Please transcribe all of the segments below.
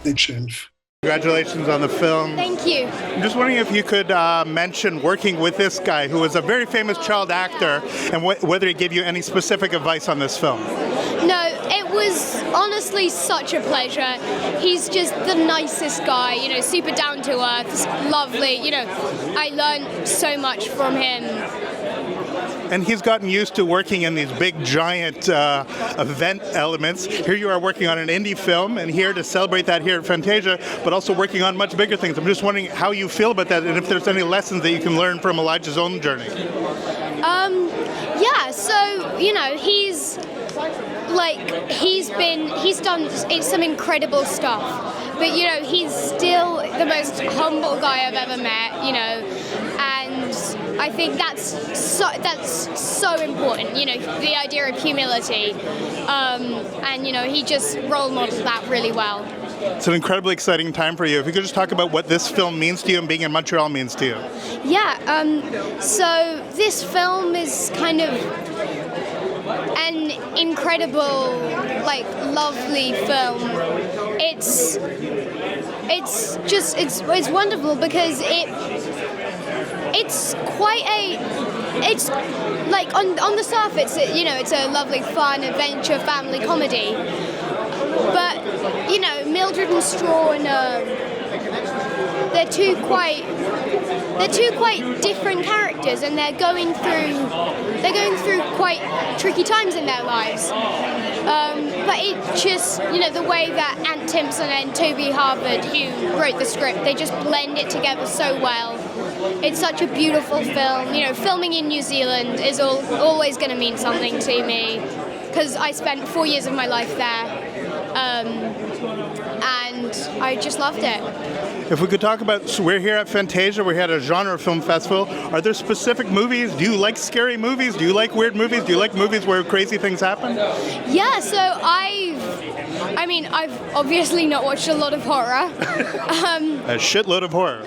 itself. Congratulations on the film. Thank you. I'm just wondering if you could mention working with this guy who is a very famous child actor and whether he gave you any specific advice on this film. No, it was honestly such a pleasure. He's just the nicest guy, super down to earth, lovely. I learned so much from him. And he's gotten used to working in these big, giant event elements. Here you are working on an indie film, and here to celebrate that here at Fantasia, but also working on much bigger things. I'm just wondering how you feel about that, and if there's any lessons that you can learn from Elijah's own journey. Yeah, so, he's done some incredible stuff. But, he's still the most humble guy I've ever met, and I think that's so important, the idea of humility. And, he just role modeled that really well. It's an incredibly exciting time for you. If you could just talk about what this film means to you and being in Montreal means to you. Yeah, so this film is kind of an incredible, lovely film. It's wonderful because it's on the surface, it's a lovely, fun adventure family comedy. But Mildred and Straw and they're two quite different characters, and they're going through quite tricky times in their lives. But it just, the way that Ant Timpson and Toby Harvard, who wrote the script, they just blend it together so well. It's such a beautiful film. Filming in New Zealand is always going to mean something to me, because I spent 4 years of my life there. And I just loved it. If we could talk about, so we're here at Fantasia, we're here at a genre film festival. Are there specific movies? Do you like scary movies? Do you like weird movies? Do you like movies where crazy things happen? Yeah, so I've obviously not watched a lot of horror. A shitload of horror.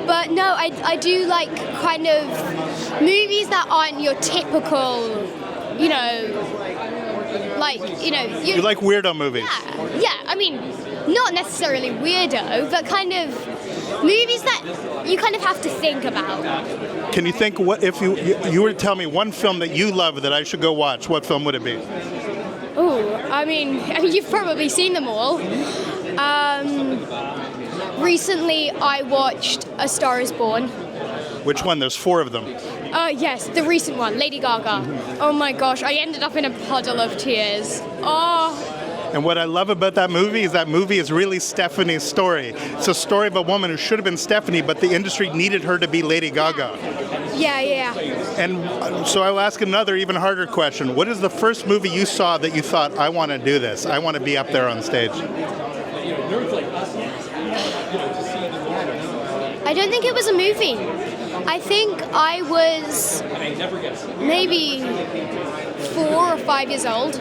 But no, I do like kind of movies that aren't your typical, you like weirdo movies. Yeah, not necessarily weirdo, but kind of movies that you kind of have to think about. Can you think, what if you were to tell me one film that you love that I should go watch, what film would it be? You've probably seen them all. Recently I watched A Star Is Born. Which one? There's 4 of them. Yes, the recent one, Lady Gaga. Oh my gosh, I ended up in a puddle of tears. Oh. And what I love about that movie is really Stephanie's story. It's a story of a woman who should have been Stephanie, but the industry needed her to be Lady Gaga. Yeah. And so I'll ask another even harder question. What is the first movie you saw that you thought, I want to do this? I want to be up there on stage? I don't think it was a movie. I think I was maybe 4 or 5 years old,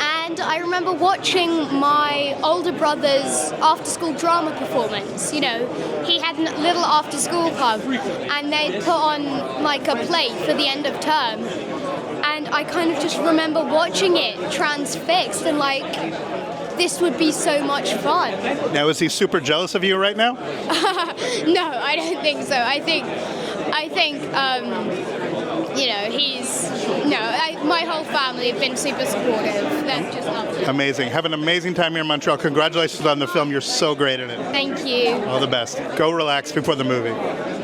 and I remember watching my older brother's after-school drama performance. He had a little after-school club, and they'd put on a play for the end of term, and I kind of just remember watching it transfixed and this would be so much fun. Now, is he super jealous of you right now? No, I don't think so. I think, my whole family have been super supportive. They've just loved it. Amazing. Have an amazing time here in Montreal. Congratulations on the film. You're so great in it. Thank you. All the best. Go relax before the movie.